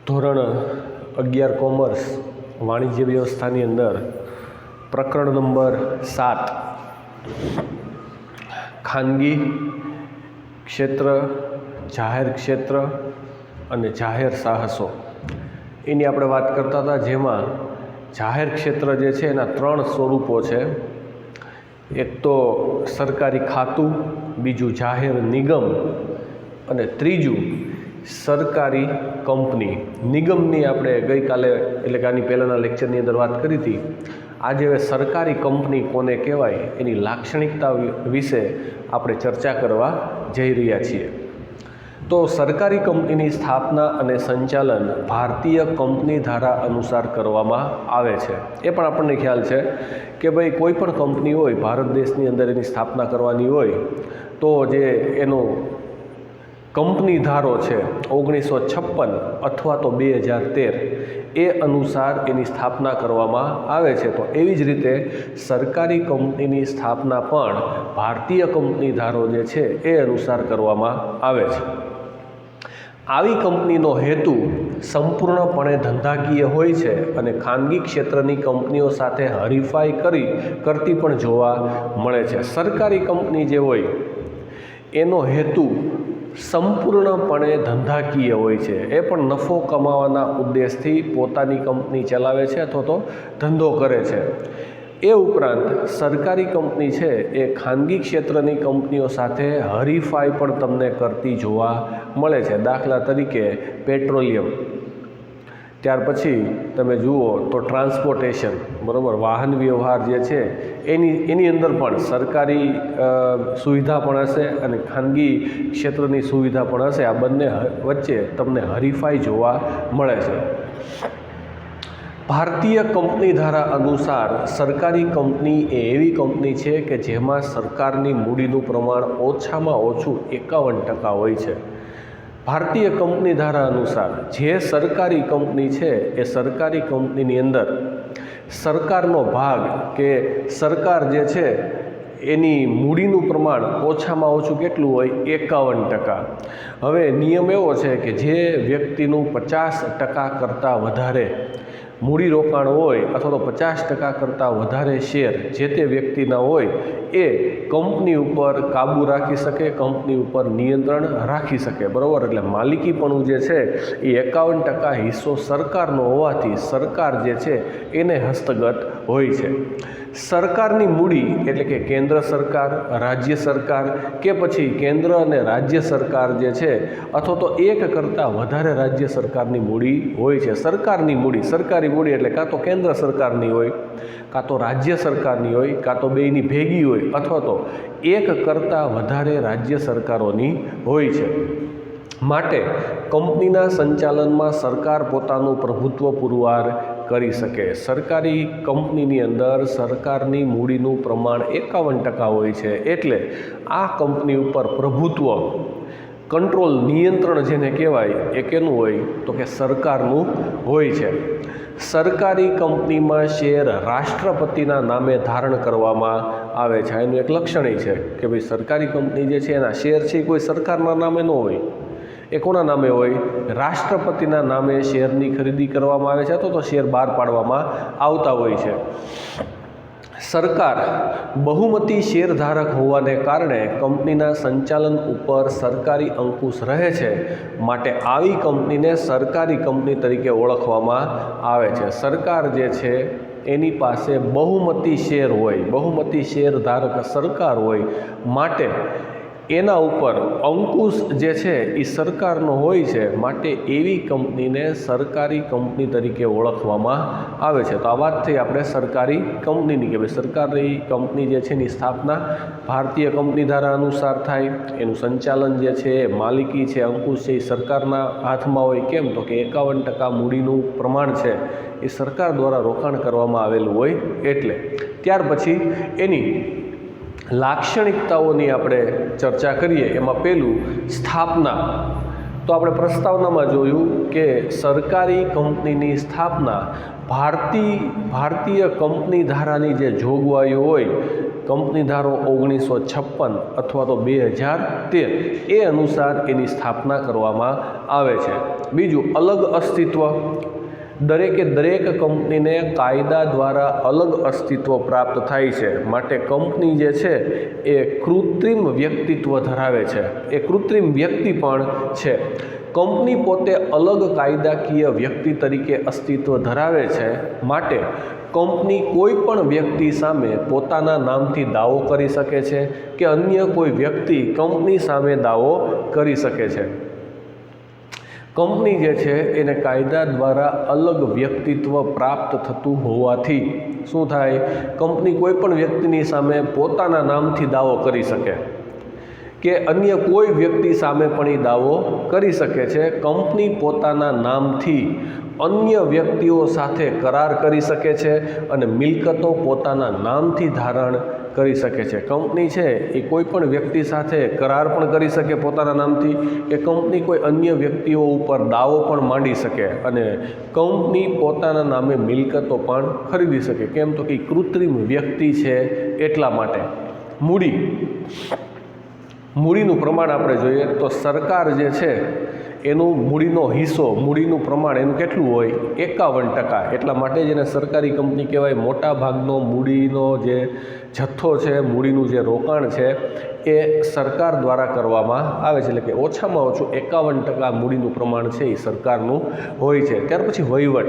ધોરણ 11 કોમર્સ વાણિજ્ય વ્યવસ્થાની અંદર પ્રકરણ નંબર 7 ખાનગી ક્ષેત્ર, જાહેર ક્ષેત્ર અને જાહેર સાહસો એની આપણે વાત કરતા હતા, જેમાં જાહેર ક્ષેત્ર જે છે એના 3 સ્વરૂપો છે. એક તો સરકારી ખાતું, બીજું જાહેર નિગમ અને ત્રીજું સરકારી કંપની. નિગમની આપણે ગઈકાલે એટલે કે આની પહેલાંના લેક્ચરની અંદર વાત કરી હતી. આજે હવે સરકારી કંપની કોને કહેવાય એની લાક્ષણિકતા વિશે આપણે ચર્ચા કરવા જઈ રહ્યા છીએ. તો સરકારી કંપનીની સ્થાપના અને સંચાલન ભારતીય કંપની ધારા અનુસાર કરવામાં આવે છે. એ પણ આપણને ખ્યાલ છે કે ભાઈ કોઈ પણ કંપની હોય ભારત દેશની અંદર એની સ્થાપના કરવાની હોય તો જે એનો કંપની ધારો છે 1956 અથવા તો 2013 એ અનુસાર એની સ્થાપના કરવામાં આવે છે. તો એવી જ રીતે સરકારી કંપનીની સ્થાપના પણ ભારતીય કંપની ધારો જે છે એ અનુસાર કરવામાં આવે છે. આવી કંપનીનો હેતુ સંપૂર્ણપણે ધંધાકીય હોય છે અને ખાનગી ક્ષેત્રની કંપનીઓ સાથે હરીફાઈ કરતી પણ જોવા મળે છે. સરકારી કંપની જે હોય એનો હેતુ સંપૂર્ણપણે ધંધાકીય હોય છે. એ પણ નફો કમાવાના ઉદ્દેશથી પોતાની કંપની ચલાવે છે અથવા તો ધંધો કરે છે. એ ઉપરાંત સરકારી કંપની છે એ ખાનગી ક્ષેત્રની કંપનીઓ સાથે હરીફાઈ પણ તમને કરતી જોવા મળે છે. દાખલા તરીકે પેટ્રોલિયમ, ત્યાર પછી તમે જુઓ તો ટ્રાન્સપોર્ટેશન, બરાબર, વાહન વ્યવહાર જે છે એની અંદર પણ સરકારી સુવિધા પણ હશે અને ખાનગી ક્ષેત્રની સુવિધા પણ હશે. આ બંને વચ્ચે તમને હરીફાઈ જોવા મળે છે. ભારતીય કંપની ધારા અનુસાર સરકારી કંપની એ એવી કંપની છે કે જેમાં સરકારની મૂડીનું પ્રમાણ ઓછામાં ઓછું 51% હોય છે. ભારતીય કંપની ધારા અનુસાર જે સરકારી કંપની છે એ સરકારી કંપનીની અંદર સરકારનો ભાગ કે સરકાર જે છે એની મૂડીનું પ્રમાણ ઓછામાં ઓછું કેટલું હોય? 51%. હવે નિયમ એવો છે કે જે વ્યક્તિનું 50% કરતાં વધારે મૂડીરોકાણ હોય અથવા તો 50% કરતાં વધારે શેર જે તે વ્યક્તિના હોય એ કંપની ઉપર કાબૂ રાખી શકે, કંપની ઉપર નિયંત્રણ રાખી શકે, બરાબર. એટલે માલિકીપણું જે છે એ 51% હિસ્સો સરકારનો હોવાથી સરકાર જે છે એને હસ્તગત હોય છે. સરકારની મૂડી એટલે કે કેન્દ્ર સરકાર, રાજ્ય સરકાર કે પછી કેન્દ્ર અને રાજ્ય સરકાર જે છે અથવા તો એક કરતાં વધારે રાજ્ય સરકારની મૂડી હોય છે. સરકારની મૂડી, સરકારી મૂડી એટલે કાં તો કેન્દ્ર સરકારની હોય, કાં તો રાજ્ય સરકારની હોય, કાં તો બેયની ભેગી હોય અથવા તો એક કરતાં વધારે રાજ્ય સરકારોની હોય છે. માટે કંપનીના સંચાલનમાં સરકાર પોતાનું પ્રભુત્વ પુરવાર કરી શકે. સરકારી કંપનીની અંદર સરકારની મૂડીનું પ્રમાણ 51% હોય છે. એટલે આ કંપની ઉપર પ્રભુત્વ, કંટ્રોલ, નિયંત્રણ જેને કહેવાય એ કેનું હોય? તો કે સરકારનું હોય છે. સરકારી કંપનીમાં શેર રાષ્ટ્રપતિના નામે ધારણ કરવામાં આવે છે. એનું એક લક્ષણ એ છે કે ભાઈ સરકારી કંપની જે છે એના શેર છે કોઈ સરકારના નામે ન હોય. એ કોના નામે હોય? રાષ્ટ્રપતિના નામે શેરની ખરીદી કરવામાં આવે છે અથવા તો શેર બહાર પાડવામાં આવતા હોય છે. સરકાર બહુમતી શેરધારક હોવાને કારણે કંપનીના સંચાલન ઉપર સરકારી અંકુશ રહે છે. માટે આવી કંપનીને સરકારી કંપની તરીકે ઓળખવામાં આવે છે. સરકાર જે છે એની પાસે બહુમતી શેર હોય, બહુમતી શેરધારક સરકાર હોય, માટે એના ઉપર અંકુશ જે છે એ સરકારનો હોય છે. માટે એવી કંપનીને સરકારી કંપની તરીકે ઓળખવામાં આવે છે. તો આ વાત થઈ આપણે સરકારી કંપનીની કે ભાઈ સરકારી કંપની જે છે એની સ્થાપના ભારતીય કંપની ધારા અનુસાર થાય. એનું સંચાલન જે છે, માલિકી છે, અંકુશ છે એ સરકારના હાથમાં હોય. કેમ? તો કે 51% મૂડીનું પ્રમાણ છે એ સરકાર દ્વારા રોકાણ કરવામાં આવેલું હોય એટલે. ત્યાર પછી એની લાક્ષણિકતાઓની આપણે ચર્ચા કરીએ. એમાં પહેલું સ્થાપના. તો આપણે પ્રસ્તાવનામાં જોયું કે સરકારી કંપનીની સ્થાપના ભારતીય કંપની ધારાની જે જોગવાઈઓ હોય કંપની ધારો 1956 અથવા તો 2013 એ અનુસાર એની સ્થાપના કરવામાં આવે છે. બીજું, અલગ અસ્તિત્વ. દરેકે દરેક કંપનીને કાયદા દ્વારા અલગ અસ્તિત્વ પ્રાપ્ત થાય છે, માટે કંપની જે છે એ કૃત્રિમ વ્યક્તિત્વ ધરાવે છે, એ કૃત્રિમ વ્યક્તિ પણ છે. કંપની પોતે અલગ કાયદાકીય વ્યક્તિ તરીકે અસ્તિત્વ ધરાવે છે, માટે કંપની કોઈ પણ વ્યક્તિ સામે પોતાના નામથી દાવો કરી શકે છે કે અન્ય કોઈ વ્યક્તિ કંપની સામે દાવો કરી શકે છે. કંપની જે છે એને કાયદા દ્વારા અલગ વ્યક્તિત્વ પ્રાપ્ત થતું હોવાથી શું થાય, કંપની કોઈ પણ વ્યક્તિની સામે પોતાના નામથી દાવો કરી શકે કે અન્ય કોઈ વ્યક્તિ સામે પણ એ દાવો કરી શકે છે. કંપની પોતાના નામથી અન્ય વ્યક્તિઓ સાથે કરાર કરી શકે છે અને મિલકતો પોતાના નામથી ધારણ કરી શકે છે. કંપની છે એ કોઈ પણ વ્યક્તિ સાથે કરાર પણ કરી શકે પોતાના નામથી, કે કંપની કોઈ અન્ય વ્યક્તિઓ ઉપર દાવો પણ માંડી શકે અને કંપની પોતાના નામે મિલકતો પણ ખરીદી શકે. કેમ તો કે કૃત્રિમ વ્યક્તિ છે એટલા માટે. મૂડીનું પ્રમાણ આપણે જોઈએ તો સરકાર જે છે એનું મૂડીનો હિસ્સો, મૂડીનું પ્રમાણ એનું કેટલું હોય, 51%. એટલા માટે જ એને સરકારી કંપની કહેવાય. મોટા ભાગનો મૂડીનો જે જથ્થો છે, મૂડીનું જે રોકાણ છે એ સરકાર દ્વારા કરવામાં આવે છે, એટલે કે ઓછામાં ઓછું 51% મૂડીનું પ્રમાણ છે એ સરકારનું હોય છે. ત્યાર પછી વહીવટ.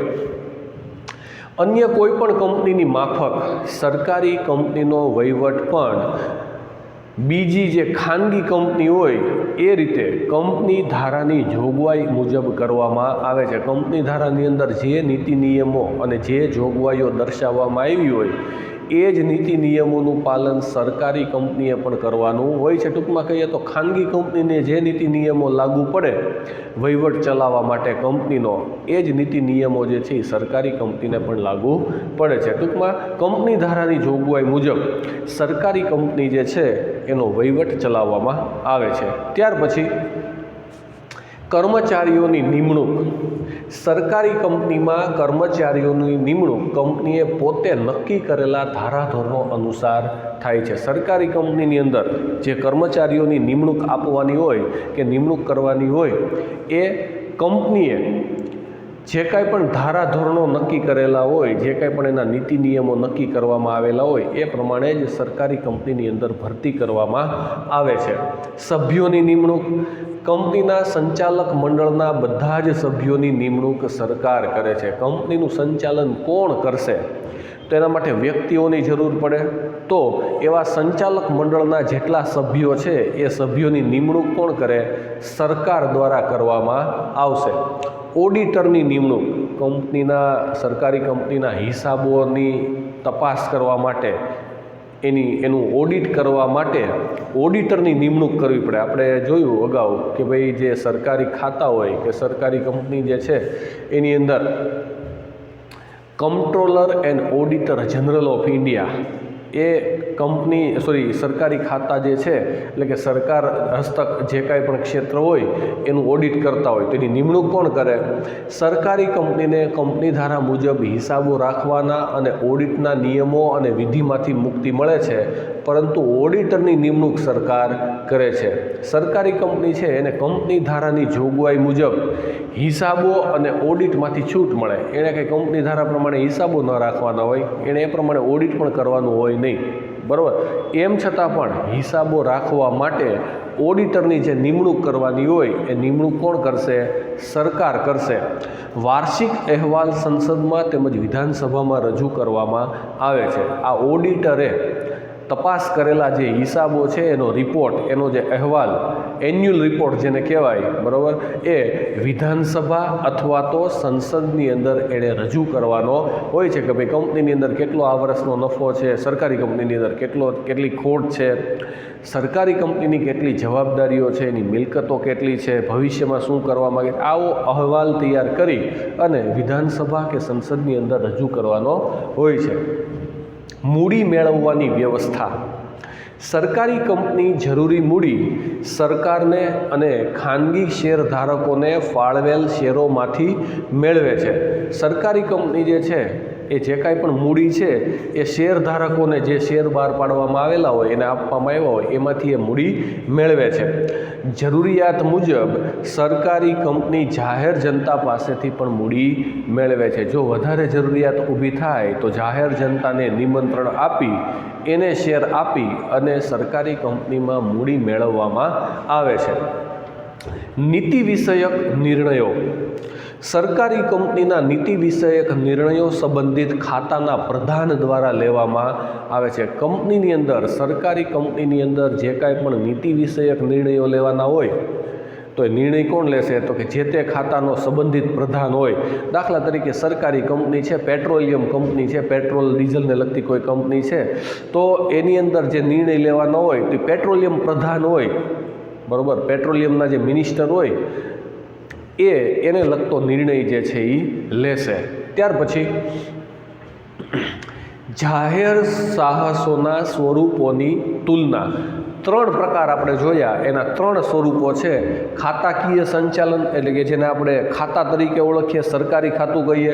અન્ય કોઈ પણ કંપનીની માફક સરકારી કંપનીનો વહીવટ પણ બીજી જે ખાનગી કંપની હોય એ રીતે કંપની ધારાની જોગવાઈ મુજબ કરવામાં આવે છે. કંપની ધારાની અંદર જે નીતિ નિયમો અને જે જોગવાઈઓ દર્શાવવામાં આવી હોય એ જ નીતિ નિયમોનું પાલન સરકારી કંપનીએ પણ કરવાનું હોય છે. ટૂંકમાં કહીએ તો ખાનગી કંપનીને જે નીતિ નિયમો લાગુ પડે વહીવટ ચલાવવા માટે કંપનીનો, એ જ નીતિ નિયમો જે છે એ સરકારી કંપનીને પણ લાગુ પડે છે. ટૂંકમાં કંપની ધારાની જોગવાઈ મુજબ સરકારી કંપની જે છે એનો વહીવટ ચલાવવામાં આવે છે. ત્યાર પછી કર્મચારીઓની નિમણૂક. સરકારી કંપનીમાં કર્મચારીઓની નિમણૂક કંપનીએ પોતે નક્કી કરેલા ધારાધોરણો અનુસાર થાય છે. સરકારી કંપનીની અંદર જે કર્મચારીઓની નિમણૂક આપવાની હોય કે નિમણૂક કરવાની હોય એ કંપનીએ જે કાંઈ પણ ધારાધોરણો નક્કી કરેલા હોય, જે કાંઈ પણ એના નીતિ નિયમો નક્કી કરવામાં આવેલા હોય એ પ્રમાણે જ સરકારી કંપનીની અંદર ભરતી કરવામાં આવે છે. સભ્યોની નિમણૂક. કંપનીના સંચાલક મંડળના બધા જ સભ્યોની નિમણૂક સરકાર કરે છે. કંપનીનું સંચાલન કોણ કરશે તો એના માટે વ્યક્તિઓની જરૂર પડે, તો એવા સંચાલક મંડળના જેટલા સભ્યો છે એ સભ્યોની નિમણૂક કોણ કરે, સરકાર દ્વારા કરવામાં આવશે. ઓડિટરની નિમણૂક. સરકારી કંપનીના હિસાબોની તપાસ કરવા માટે, એનું ઓડિટ કરવા માટે ઓડિટરની નિમણૂક કરવી પડે. આપણે જોયું અગાઉ કે ભાઈ જે સરકારી ખાતા હોય કે સરકારી કંપની જે છે એની અંદર comptroller and auditor general of India એ સરકારી ખાતા જે છે એટલે કે સરકાર હસ્તક જે કાંઈ પણ ક્ષેત્ર હોય એનું ઓડિટ કરતા હોય તો એની નિમણૂક કોણ કરે, સરકારી કંપનીને કંપની ધારા મુજબ હિસાબો રાખવાના અને ઓડિટના નિયમો અને વિધિમાંથી મુક્તિ મળે છે, પરંતુ ઓડિટરની નિમણૂક સરકાર કરે છે. સરકારી કંપની છે એને કંપની ધારાની જોગવાઈ મુજબ હિસાબો અને ઓડિટમાંથી છૂટ મળે. એણે કંઈ કંપની ધારા પ્રમાણે હિસાબો ન રાખવાના હોય, એણે એ પ્રમાણે ઓડિટ પણ કરવાનું હોય નહીં, બરાબર. એમ છતાં પણ હિસાબો રાખવા માટે ઓડિટરની જે નિમણૂક કરવાની હોય એ નિમણૂક કોણ કરશે, સરકાર કરશે. વાર્ષિક અહેવાલ સંસદમાં તેમજ વિધાનસભામાં રજૂ કરવામાં આવે છે. આ ઓડિટરે તપાસ કરેલા જે હિસાબો છે એનો રિપોર્ટ, એનો જે અહેવાલ, એન્યુઅલ રિપોર્ટ જેને કહેવાય, બરાબર, એ વિધાનસભા અથવા તો સંસદની અંદર એણે રજૂ કરવાનો હોય છે કે ભાઈ કંપનીની અંદર કેટલો આ વર્ષનો નફો છે, સરકારી કંપનીની અંદર કેટલી ખોટ છે, સરકારી કંપનીની કેટલી જવાબદારીઓ છે, એની મિલકતો કેટલી છે, ભવિષ્યમાં શું કરવા માગે, આવો અહેવાલ તૈયાર કરી અને વિધાનસભા કે સંસદની અંદર રજૂ કરવાનો હોય છે. મૂડી મેળવવાની વ્યવસ્થા. સરકારી કંપની જરૂરી મૂડી સરકારને અને ખાનગી શેરધારકોને ફાળવેલ શેરોમાંથી મેળવે છે. સરકારી કંપની જે છે એ જે કાંઈ પણ મૂડી છે એ શેરધારકોને જે શેર બહાર પાડવામાં આવેલા હોય એને આપવામાં આવ્યા હોય એમાંથી એ મૂડી મેળવે છે. જરૂરિયાત મુજબ સરકારી કંપની જાહેર જનતા પાસેથી પણ મૂડી મેળવે છે. જો વધારે જરૂરિયાત ઊભી થાય તો જાહેર જનતાને નિમંત્રણ આપી એને શેર આપી અને સરકારી કંપનીમાં મૂડી મેળવવામાં આવે છે. નીતિ વિષયક નિર્ણયો. સરકારી કંપનીના નીતિ વિષયક નિર્ણયો સંબંધિત ખાતાના પ્રધાન દ્વારા લેવામાં આવે છે. કંપનીની અંદર, સરકારી કંપનીની અંદર જે કાંઈ પણ નીતિ વિષયક નિર્ણયો લેવાના હોય તો એ નિર્ણય કોણ લેશે? તો કે જે તે ખાતાનો સંબંધિત પ્રધાન હોય. દાખલા તરીકે સરકારી કંપની છે, પેટ્રોલિયમ કંપની છે, પેટ્રોલ ડીઝલને લગતી કોઈ કંપની છે, તો એની અંદર જે નિર્ણય લેવાનો હોય તો પેટ્રોલિયમ પ્રધાન હોય, બરાબર, પેટ્રોલિયમના જે મિનિસ્ટર હોય એને લગતો નિર્ણય જે છે એ લેશે. ત્યાર પછી જાહેર સાહસોના સ્વરૂપોની તુલના. 3 પ્રકાર આપણે જોયા, એના 3 સ્વરૂપો છે. ખાતાકીય સંચાલન એટલે કે જેને આપણે ખાતા તરીકે ઓળખીએ, સરકારી ખાતું કહીએ.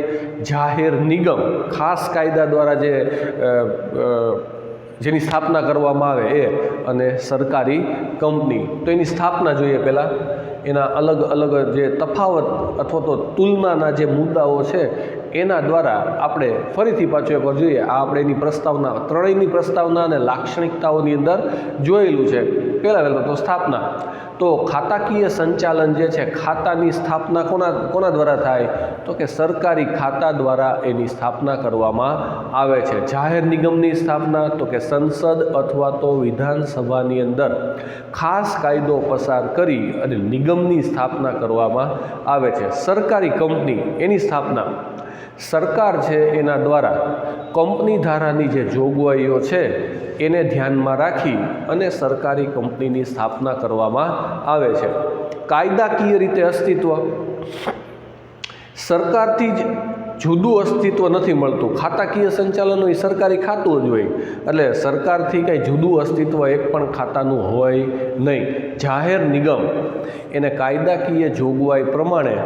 જાહેર નિગમ, ખાસ કાયદા દ્વારા જેની સ્થાપના કરવામાં આવે એ. અને સરકારી કંપની. તો એની સ્થાપના જોઈએ પહેલાં. એના અલગ અલગ જે તફાવત અથવા તો તુલનાના જે મુદ્દાઓ છે એના દ્વારા આપણે ફરીથી પાછું એકવાર જોઈએ. આ આપણે એની પ્રસ્તાવના, ત્રણેયની પ્રસ્તાવના અને લાક્ષણિકતાઓની અંદર જોયેલું છે. પહેલાં તો સ્થાપના. તો ખાતાકીય સંચાલન જે છે, ખાતાની સ્થાપના કોના દ્વારા થાય? તો કે સરકારી ખાતા દ્વારા એની સ્થાપના કરવામાં આવે છે. જાહેર નિગમની સ્થાપના તો કે સંસદ અથવા તો વિધાનસભાની અંદર ખાસ કાયદો પસાર કરી અને નિગમની સ્થાપના કરવામાં આવે છે. સરકારી કંપની, એની સ્થાપના સરકાર છે એના દ્વારા કંપની ધારાની જે જોગવાઈઓ છે એને ધ્યાનમાં રાખી અને સરકારી કંપનીની સ્થાપના કરવામાં આવે છે. કાયદાકીય રીતે અસ્તિત્વ. સરકારથી જ જુદું અસ્તિત્વ નથી મળતું. ખાતાકીય સંચાલન એ સરકારી ખાતું જ હોય, એટલે સરકારથી કંઈ જુદું અસ્તિત્વ એક પણ ખાતાનું હોય નહીં. જાહેર નિગમ એને કાયદાકીય જોગવાઈ પ્રમાણે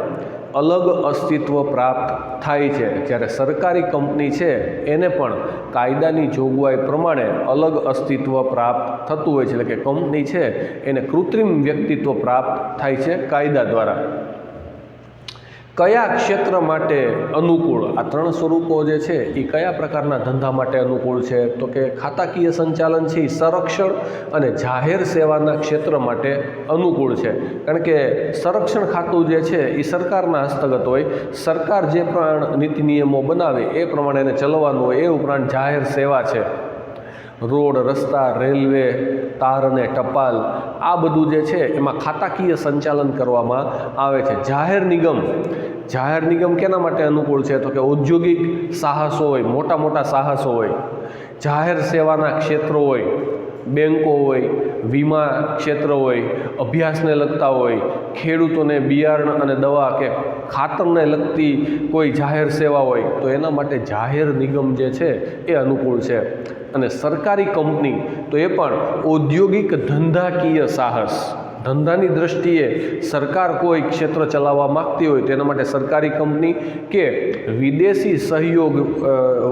અલગ અસ્તિત્વ પ્રાપ્ત થાય છે, જ્યારે સરકારી કંપની છે એને પણ કાયદાની જોગવાઈ પ્રમાણે અલગ અસ્તિત્વ પ્રાપ્ત થતું હોય છે. એટલે કે કંપની છે એને કૃત્રિમ વ્યક્તિત્વ પ્રાપ્ત થાય છે કાયદા દ્વારા. કયા ક્ષેત્ર માટે અનુકૂળ? આ 3 સ્વરૂપો જે છે એ કયા પ્રકારના ધંધા માટે અનુકૂળ છે? તો કે ખાતાકીય સંચાલન છે એ સંરક્ષણ અને જાહેર સેવાના ક્ષેત્ર માટે અનુકૂળ છે. કારણ કે સંરક્ષણ ખાતું જે છે એ સરકારના હસ્તગત હોય. સરકાર જે પણ નીતિ નિયમો બનાવે એ પ્રમાણે એને ચલાવવાનું હોય. એ ઉપરાંત જાહેર સેવા છે, રોડ, રસ્તા, રેલવે, તાર અને ટપાલ, આ બધું જે છે એમાં ખાતાકીય સંચાલન કરવામાં આવે છે. જાહેર નિગમ કેના માટે અનુકૂળ છે? તો કે ઔદ્યોગિક સાહસો હોય, મોટા મોટા સાહસો હોય, જાહેર સેવાના ક્ષેત્રો હોય, બેન્કો હોય, વીમા ક્ષેત્ર હોય, અભ્યાસને લગતા હોય, ખેડૂતોને બિયારણ અને દવા કે ખાતરને લગતી કોઈ જાહેર સેવા હોય, તો એના માટે જાહેર નિગમ જે છે એ અનુકૂળ છે. અને સરકારી કંપની તો એ પણ ઔદ્યોગિક ધંધાકીય સાહસ. ધંધાની દ્રષ્ટિએ સરકાર કોઈ ક્ષેત્ર ચલાવવા માગતી હોય તો એના માટે સરકારી કંપની કે વિદેશી સહયોગ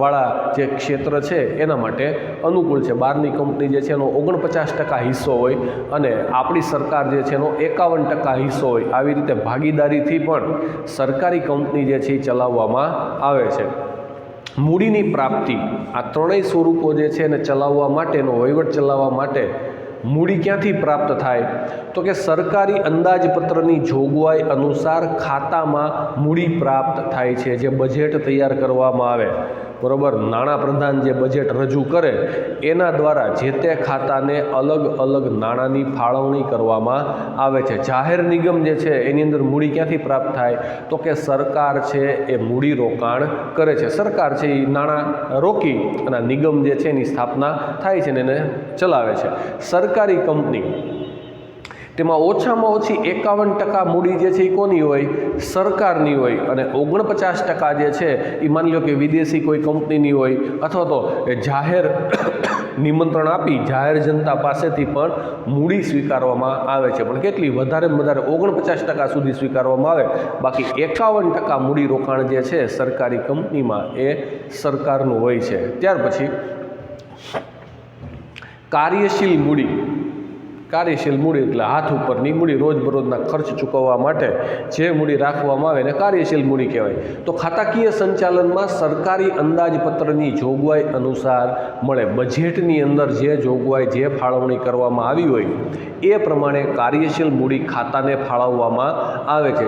વાળા જે ક્ષેત્ર છે એના માટે અનુકૂળ છે. બહારની કંપની જે છે એનો 49% હિસ્સો હોય અને આપણી સરકાર જે છે એનો 51% હિસ્સો હોય. આવી રીતે ભાગીદારીથી પણ સરકારી કંપની જે છે એ ચલાવવામાં આવે છે. મૂડીની પ્રાપ્તિ. આ 3 સ્વરૂપો જે છે એને ચલાવવા માટેનો, વહીવટ ચલાવવા માટે મૂડી ક્યાંથી પ્રાપ્ત થાય? તો કે સરકારી અંદાજપત્રની જોગવાઈ અનુસાર ખાતામાં મૂડી પ્રાપ્ત થાય છે. જે બજેટ તૈયાર કરવામાં આવે, બરાબર, નાણાપ્રધાન જે બજેટ રજૂ કરે એના દ્વારા જે તે ખાતાને અલગ અલગ નાણાંની ફાળવણી કરવામાં આવે છે. જાહેર નિગમ જે છે એની અંદર મૂડી ક્યાંથી પ્રાપ્ત થાય? તો કે સરકાર છે એ મૂડી રોકાણ કરે છે. સરકાર છે એ નાણાં રોકી અને નિગમ જે છે એની સ્થાપના થાય છે ને એને ચલાવે છે. સરકારી કંપની, તેમાં ઓછામાં ઓછી 51% મૂડી જે છે એ કોની હોય? સરકારની હોય. અને 49% જે છે એ માની લો કે વિદેશી કોઈ કંપનીની હોય અથવા તો જાહેર નિમંત્રણ આપી જાહેર જનતા પાસેથી પણ મૂડી સ્વીકારવામાં આવે છે, પણ કેટલી વધારેમાં વધારે 49% સુધી સ્વીકારવામાં આવે, બાકી 51% મૂડી રોકાણ જે છે સરકારી કંપનીમાં એ સરકારનું હોય છે। ત્યાર પછી કાર્યશીલ મૂડી એટલે હાથ ઉપરની મૂડી, રોજબરોજના ખર્ચ ચૂકવવા માટે જે મૂડી રાખવામાં આવે એને કાર્યશીલ મૂડી કહેવાય। તો ખાતાકીય સંચાલનમાં સરકારી અંદાજપત્રની જોગવાઈ અનુસાર મળે, બજેટની અંદર જે જોગવાઈ જે ફાળવણી કરવામાં આવી હોય એ પ્રમાણે કાર્યશીલ મૂડી ખાતાને ફાળવવામાં આવે છે।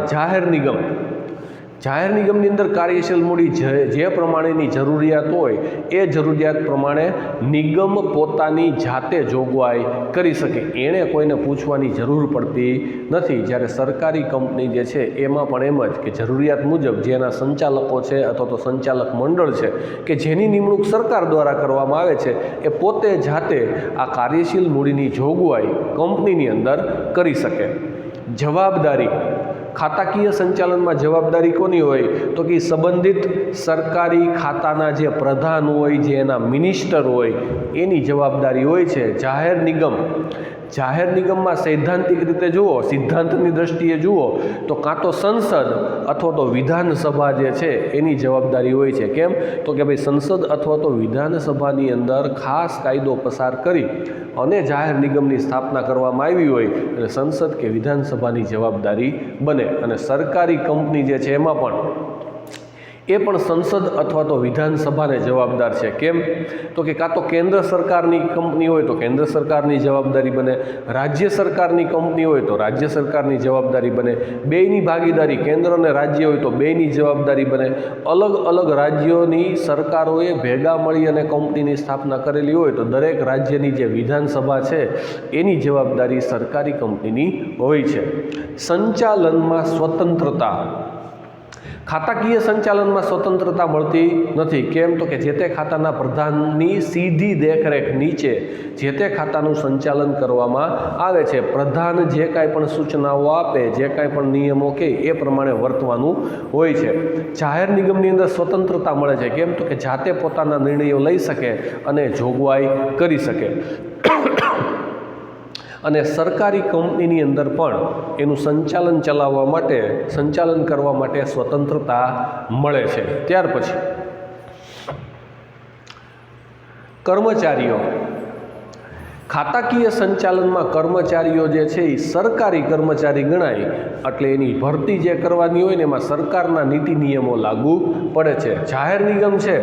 જાહેર નિગમની અંદર કાર્યશીલ મૂડી જે પ્રમાણેની જરૂરિયાત હોય એ જરૂરિયાત પ્રમાણે નિગમ પોતાની જાતે જોગવાઈ કરી શકે, એણે કોઈને પૂછવાની જરૂર પડતી નથી। જ્યારે સરકારી કંપની જે છે એમાં પણ એમ જ કે જરૂરિયાત મુજબ જેના સંચાલકો છે અથવા તો સંચાલક મંડળ છે કે જેની નિમણૂક સરકાર દ્વારા કરવામાં આવે છે એ પોતે જાતે આ કાર્યશીલ મૂડીની જોગવાઈ કંપનીની અંદર કરી શકે। જવાબદારી, ખાતાકીય સંચાલનમાં જવાબદારી કોની હોય તો કે સંબંધિત સરકારી ખાતાના જે પ્રધાન હોય, જે એના મિનિસ્ટર હોય એની જવાબદારી હોય છે। જાહેર નિગમમાં સૈદ્ધાંતિક રીતે જુઓ, સિદ્ધાંતની દ્રષ્ટિએ જુઓ તો કાં તો સંસદ અથવા તો વિધાનસભા જે છે એની જવાબદારી હોય છે। કેમ તો કે ભાઈ સંસદ અથવા તો વિધાનસભાની અંદર ખાસ કાયદો પસાર કરી અને જાહેર નિગમની સ્થાપના કરવામાં આવી હોય એટલે સંસદ કે વિધાનસભાની જવાબદારી બને। અને સરકારી કંપની જે છે એમાં પણ સંસદ અથવા તો વિધાનસભાને જવાબદાર છે। કેમ તો કે કાં તો કેન્દ્ર સરકારની કંપની હોય તો કેન્દ્ર સરકારની જવાબદારી બને, રાજ્ય સરકારની કંપની હોય તો રાજ્ય સરકારની જવાબદારી બને, બેયની ભાગીદારી કેન્દ્ર અને રાજ્ય હોય તો બેયની જવાબદારી બને। અલગ અલગ રાજ્યોની સરકારોએ ભેગા મળી અને કંપનીની સ્થાપના કરેલી હોય તો દરેક રાજ્યની જે વિધાનસભા છે એની જવાબદારી સરકારી કંપનીની હોય છે। સંચાલનમાં સ્વતંત્રતા, ખાતાકીય સંચાલનમાં સ્વતંત્રતા મળતી નથી। કેમ તો કે જે તે ખાતાના પ્રધાનની સીધી દેખરેખ નીચે જે તે ખાતાનું સંચાલન કરવામાં આવે છે। પ્રધાન જે કાંઈ પણ સૂચનાઓ આપે, જે કાંઈ પણ નિયમો કહે એ પ્રમાણે વર્તવાનું હોય છે। જાહેર નિગમની અંદર સ્વતંત્રતા મળે છે। કેમ તો કે જાતે પોતાના નિર્ણયો લઈ શકે અને જોગવાઈ કરી શકે। અને સરકારી કંપનીની અંદર પણ એનું સંચાલન કરવા માટે સ્વતંત્રતા મળે છે। ત્યાર પછી કર્મચારીઓ, ખાતાકીય સંચાલનમાં કર્મચારીઓ જે છે એ સરકારી કર્મચારી ગણાય એટલે એની ભરતી જે કરવાની હોય ને એમાં સરકારના નીતિ નિયમો લાગુ પડે છે। જાહેર નિગમ છે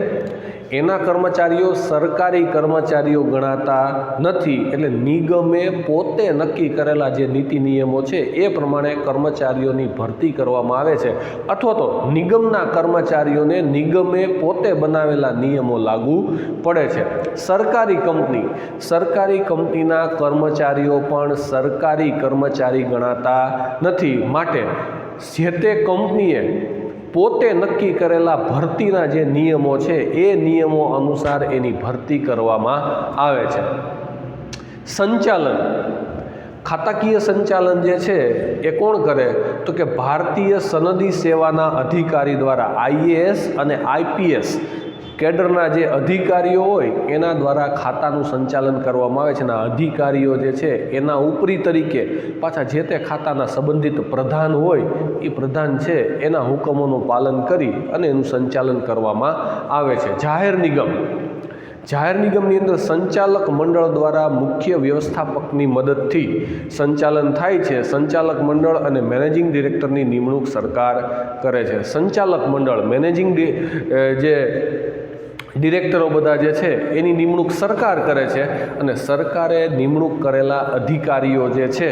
એના કર્મચારીઓ સરકારી કર્મચારીઓ ગણાતા નથી, એટલે નિગમે પોતે નક્કી કરેલા જે નીતિ નિયમો છે એ પ્રમાણે કર્મચારીઓની ભરતી કરવામાં આવે છે, અથવા તો નિગમના કર્મચારીઓને નિગમે પોતે બનાવેલા નિયમો લાગુ પડે છે। સરકારી કંપનીના કર્મચારીઓ પણ સરકારી કર્મચારી ગણાતા નથી, માટે જે તે કંપનીએ પોતે નક્કી કરેલા ભરતીના જે નિયમો છે એ નિયમો અનુસાર એની ભરતી કરવામાં આવે છે। સંચાલન, ખાતાકીય સંચાલન જે છે એ કોણ કરે તો કે ભારતીય સનદી સેવાના અધિકારી દ્વારા, આઈએએસ અને આઈપીએસ કેડરના જે અધિકારીઓ હોય એના દ્વારા ખાતાનું સંચાલન કરવામાં આવે છે। અને અધિકારીઓ જે છે એના ઉપરી તરીકે પાછા જે તે ખાતાના સંબંધિત પ્રધાન હોય એ પ્રધાન છે એના હુકમોનું પાલન કરી અને એનું સંચાલન કરવામાં આવે છે। જાહેર નિગમની અંદર સંચાલક મંડળ દ્વારા મુખ્ય વ્યવસ્થાપકની મદદથી સંચાલન થાય છે। સંચાલક મંડળ અને મેનેજિંગ ડિરેક્ટરની નિમણૂક સરકાર કરે છે। સંચાલક મંડળ, જે ડિરેક્ટરો બધા જે છે એની નિમણૂક સરકાર કરે છે અને સરકારે નિમણૂક કરેલા અધિકારીઓ જે છે,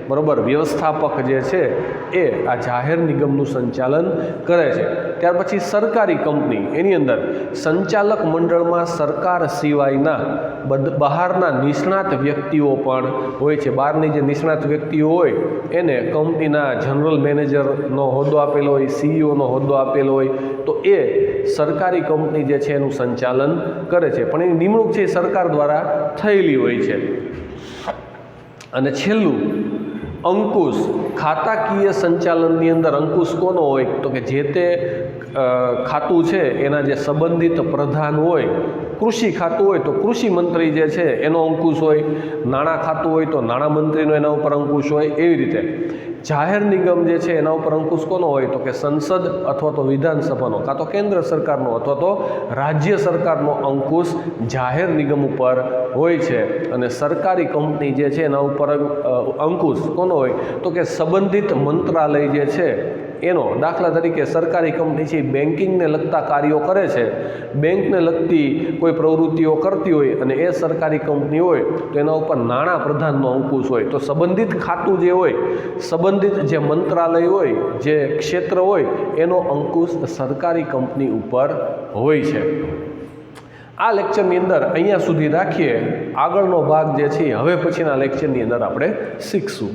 બરાબર, વ્યવસ્થાપક જે છે એ આ જાહેર નિગમનું સંચાલન કરે છે। ત્યાર પછી સરકારી કંપની, એની અંદર સંચાલક મંડળમાં સરકાર સિવાયના બહારના નિષ્ણાત વ્યક્તિઓ પણ હોય છે। બહારની જે નિષ્ણાત વ્યક્તિઓ હોય એને કંપનીના જનરલ મેનેજરનો હોદ્દો આપેલો હોય, સીઈઓનો હોદ્દો આપેલો હોય તો એ સરકારી કંપની જે છે એનું સંચાલન કરે છે, પણ એની નિમણૂક છે એ સરકાર દ્વારા થયેલી હોય છે। અને છેલ્લું અંકુશ ખાતાકીય સંચાલનની અંદર અંકુશ કોનો હોય તો કે જે તે ખાતું છે એના જે સંબંધિત પ્રધાન હોય. કૃષિ ખાતું હોય તો કૃષિ મંત્રી જે છે એનો અંકુશ હોય, નાણાં ખાતું હોય તો નાણામંત્રીનો એના ઉપર અંકુશ હોય. એવી રીતે જાહેર નિગમ જે છે એના ઉપર અંકુશ કોનો હોય તો કે સંસદ અથવા તો વિધાનસભાનો કાં તો કેન્દ્ર સરકારનો અથવા તો રાજ્ય સરકારનો અંકુશ જાહેર નિગમ ઉપર હોય છે. અને સરકારી કંપની જે છે એના ઉપર અંકુશ કોનો હોય તો કે સંબંધિત મંત્રાલય જે છે એનો. દાખલા તરીકે સરકારી કંપની છે એ બેન્કિંગને લગતા કાર્યો કરે છે, બેંકને લગતી કોઈ પ્રવૃત્તિઓ કરતી હોય અને એ સરકારી કંપની હોય તો એના ઉપર નાણાં પ્રધાનનો અંકુશ હોય. તો સંબંધિત ખાતું જે હોય, સંબંધિત જે મંત્રાલય હોય, જે ક્ષેત્ર હોય એનો અંકુશ સરકારી કંપની ઉપર હોય છે. આ લેક્ચરની અંદર અહીંયા સુધી રાખીએ. આગળનો ભાગ જે છે હવે પછીના લેક્ચરની અંદર આપણે શીખશું.